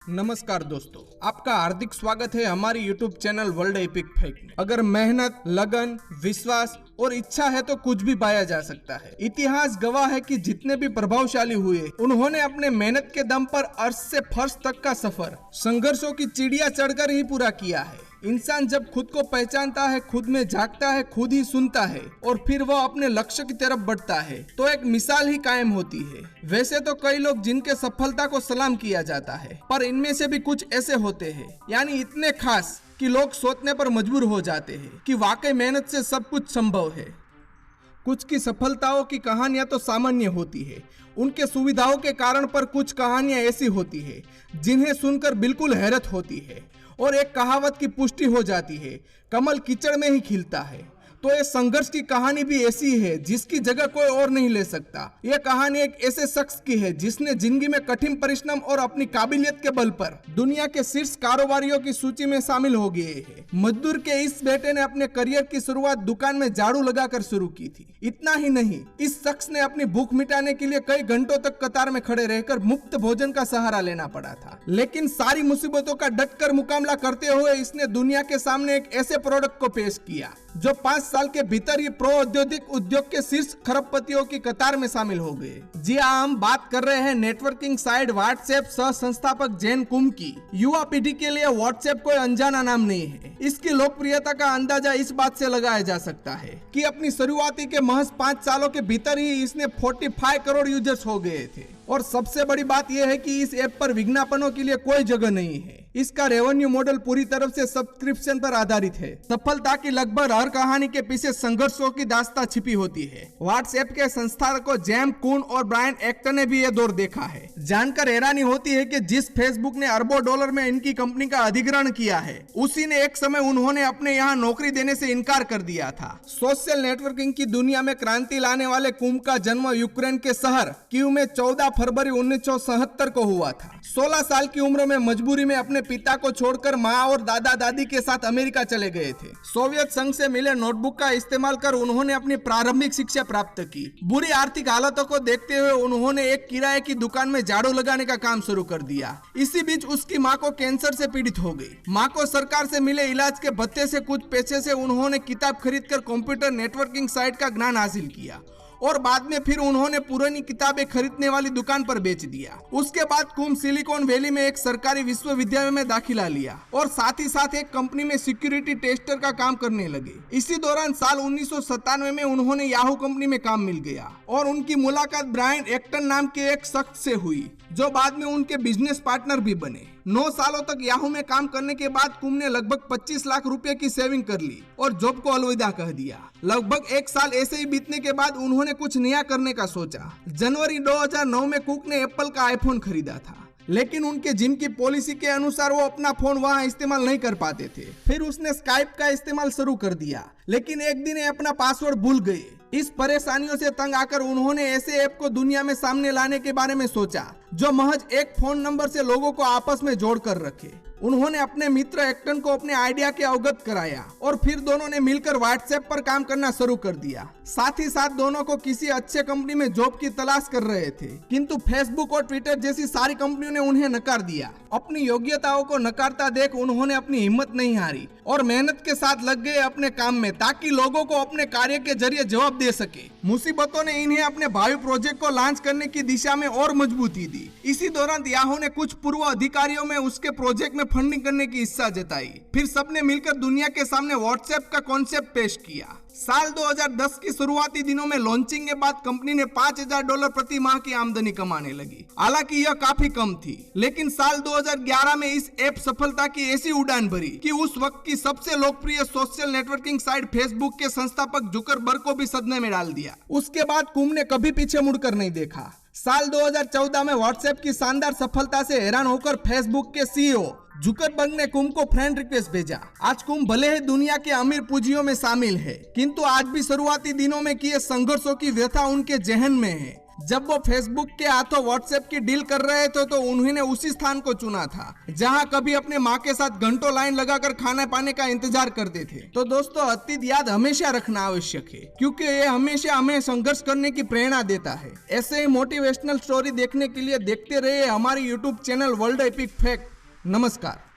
नमस्कार दोस्तों, आपका हार्दिक स्वागत है हमारी YouTube channel world epic fact में। अगर मेहनत, लगन, विश्वास और इच्छा है तो कुछ भी पाया जा सकता है। इतिहास गवाह है कि जितने भी प्रभावशाली हुए, उन्होंने अपने मेहनत के दम पर अर्श से फर्श तक का सफर संघर्षों की चिड़िया चढ़कर ही पूरा किया है। इंसान जब खुद को पहचानता है, खुद में झांकता है, खुद ही सुनता है और फिर वह अपने लक्ष्य की तरफ बढ़ता है तो एक मिसाल ही कायम होती है। वैसे तो कई लोग जिनके सफलता को सलाम किया जाता है, पर इनमें से भी कुछ ऐसे होते हैं, यानी इतने खास कि लोग सोचने पर मजबूर हो जाते हैं कि वाकई मेहनत से सब कुछ संभव है। कुछ की सफलताओं की कहानियां तो सामान्य होती है, उनके सुविधाओं के कारण, पर कुछ कहानियां ऐसी होती है जिन्हें सुनकर बिल्कुल हैरत होती है और एक कहावत की पुष्टि हो जाती है, कमल कीचड़ में ही खिलता है। तो ये संघर्ष की कहानी भी ऐसी है जिसकी जगह कोई और नहीं ले सकता। यह कहानी एक ऐसे शख्स की है जिसने जिंदगी में कठिन परिश्रम और अपनी काबिलियत के बल पर दुनिया के शीर्ष कारोबारियों की सूची में शामिल हो गए हैं। मजदूर के इस बेटे ने अपने करियर की शुरुआत दुकान में झाड़ू लगाकर शुरू की थी। इतना ही नहीं, इस शख्स ने अपनी भूख मिटाने के लिए कई घंटों तक कतार में खड़े रहकर मुफ्त भोजन का सहारा लेना पड़ा था। लेकिन सारी मुसीबतों का डटकर मुकाबला करते हुए इसने दुनिया के सामने एक ऐसे प्रोडक्ट को पेश किया जो 5 साल के भीतर ही प्रो औद्योगिक उद्योग के शीर्ष खरबपतियों की कतार में शामिल हो गए। जी हाँ, हम बात कर रहे हैं नेटवर्किंग साइट व्हाट्सएप सह संस्थापक जेन कुम की। युवा पीढ़ी के लिए व्हाट्सएप कोई अनजाना नाम नहीं है। इसकी लोकप्रियता का अंदाजा इस बात से लगाया जा सकता है कि अपनी शुरुआती के महज 5 सालों के भीतर ही इसने 45 करोड़ यूजर्स हो गए थे। और सबसे बड़ी बात यह है कि इस ऐप पर विज्ञापनों के लिए कोई जगह नहीं है। इसका रेवेन्यू मॉडल पूरी तरफ से सब्सक्रिप्शन पर आधारित है। सफलता की लगभग हर कहानी के पीछे संघर्षों की दास्तां छिपी होती है। व्हाट्सएप के संस्थापकों जेम कुन और ब्रायन एक्टर ने भी ये दौर देखा है। जानकर हैरानी होती है कि जिस फेसबुक ने अरबों डॉलर में इनकी कंपनी का अधिग्रहण किया है, उसी ने एक समय उन्होंने अपने यहाँ नौकरी देने से इनकार कर दिया था। सोशल नेटवर्किंग की दुनिया में क्रांति लाने वाले कुम का जन्म यूक्रेन के शहर कीव में 14 फरवरी 1977 को हुआ था। 16 साल की उम्र में मजबूरी में अपने पिता को छोड़कर माँ और दादा दादी के साथ अमेरिका चले गए थे। सोवियत संघ से मिले नोटबुक का इस्तेमाल कर उन्होंने अपनी प्रारंभिक शिक्षा प्राप्त की। बुरी आर्थिक हालतों को देखते हुए उन्होंने एक किराए की दुकान में झाड़ू लगाने का काम शुरू कर दिया। इसी बीच उसकी माँ को कैंसर से पीड़ित हो गई। माँ को सरकार से मिले इलाज के भत्ते से कुछ पैसे से उन्होंने किताब खरीदकर कंप्यूटर नेटवर्किंग साइट का ज्ञान हासिल किया और बाद में फिर उन्होंने पुरानी किताबें खरीदने वाली दुकान पर बेच दिया। उसके बाद कुम सिलिकॉन वैली में एक सरकारी विश्वविद्यालय में दाखिला लिया और साथ ही साथ एक कंपनी में सिक्योरिटी टेस्टर का काम करने लगे। इसी दौरान साल 1997 में उन्होंने याहू कंपनी में काम मिल गया और उनकी मुलाकात ब्रायन एक्टन नाम के एक शख्स से हुई जो बाद में उनके बिजनेस पार्टनर भी बने। 9 सालों तक याहू में काम करने के बाद कुम ने लगभग 25 लाख रुपए की सेविंग कर ली और जॉब को अलविदा कह दिया। लगभग 1 साल ऐसे ही बीतने के बाद उन्होंने कुछ नया करने का सोचा। जनवरी 2009 में कुक ने एप्पल का आईफोन खरीदा था, लेकिन उनके जिम की पॉलिसी के अनुसार वो अपना फोन वहां इस्तेमाल नहीं कर पाते थे। फिर उसने स्काइप का इस्तेमाल शुरू कर दिया, लेकिन एक दिन अपना पासवर्ड भूल गए। इस परेशानियों से तंग आकर उन्होंने ऐसे ऐप को दुनिया में सामने लाने के बारे में सोचा जो महज एक फोन नंबर से लोगों को आपस में जोड़कर रखे। उन्होंने अपने मित्र एक्टन को अपने आइडिया के अवगत कराया और फिर दोनों ने मिलकर व्हाट्सएप पर काम करना शुरू कर दिया। साथ ही साथ दोनों को किसी अच्छे कंपनी में जॉब की तलाश कर रहे थे, किंतु फेसबुक और ट्विटर जैसी सारी कंपनियों ने उन्हें नकार दिया। अपनी योग्यताओं को नकारता देख उन्होंने अपनी हिम्मत नहीं हारी और मेहनत के साथ लग गए अपने काम में ताकि लोगों को अपने कार्य के जरिए जवाब दे सके। मुसीबतों ने इन्हें अपने भावी प्रोजेक्ट को लॉन्च करने की दिशा में और मजबूती दी। इसी दौरान याहू ने कुछ पूर्व अधिकारियों में उसके प्रोजेक्ट में फंडिंग करने की इच्छा जताई। फिर सबने मिलकर दुनिया के सामने व्हाट्सएप का कॉन्सेप्ट पेश किया। साल 2010 की शुरुआती दिनों में लॉन्चिंग के बाद कंपनी ने $5000 प्रति माह की आमदनी कमाने लगी। हालांकि यह काफी कम थी, लेकिन साल 2011 में इस ऐप सफलता की ऐसी उड़ान भरी कि उस वक्त की सबसे लोकप्रिय सोशल नेटवर्किंग साइट फेसबुक के संस्थापक जुकरबर्ग को भी सदमे में डाल दिया। उसके बाद कुम ने कभी पीछे मुड़कर नहीं देखा। साल 2014 में व्हाट्सएप की शानदार सफलता से हैरान होकर फेसबुक के सीईओ जुकरबर्ग ने कुम को फ्रेंड रिक्वेस्ट भेजा। आज कुम भले ही दुनिया के अमीर पूंजियों में शामिल है, किंतु आज भी शुरुआती दिनों में किए संघर्षों की व्यथा उनके जहन में है। जब वो फेसबुक के हाथों व्हाट्सएप की डील कर रहे थे तो उन्होंने उसी स्थान को चुना था जहां कभी अपने माँ के साथ घंटों लाइन लगाकर खाने पाने का इंतजार करते थे। तो दोस्तों, अतीत याद हमेशा रखना आवश्यक है क्योंकि ये हमेशा हमें संघर्ष करने की प्रेरणा देता है। ऐसे ही मोटिवेशनल स्टोरी देखने के लिए देखते रहिए हमारी YouTube channel world epic fact. नमस्कार।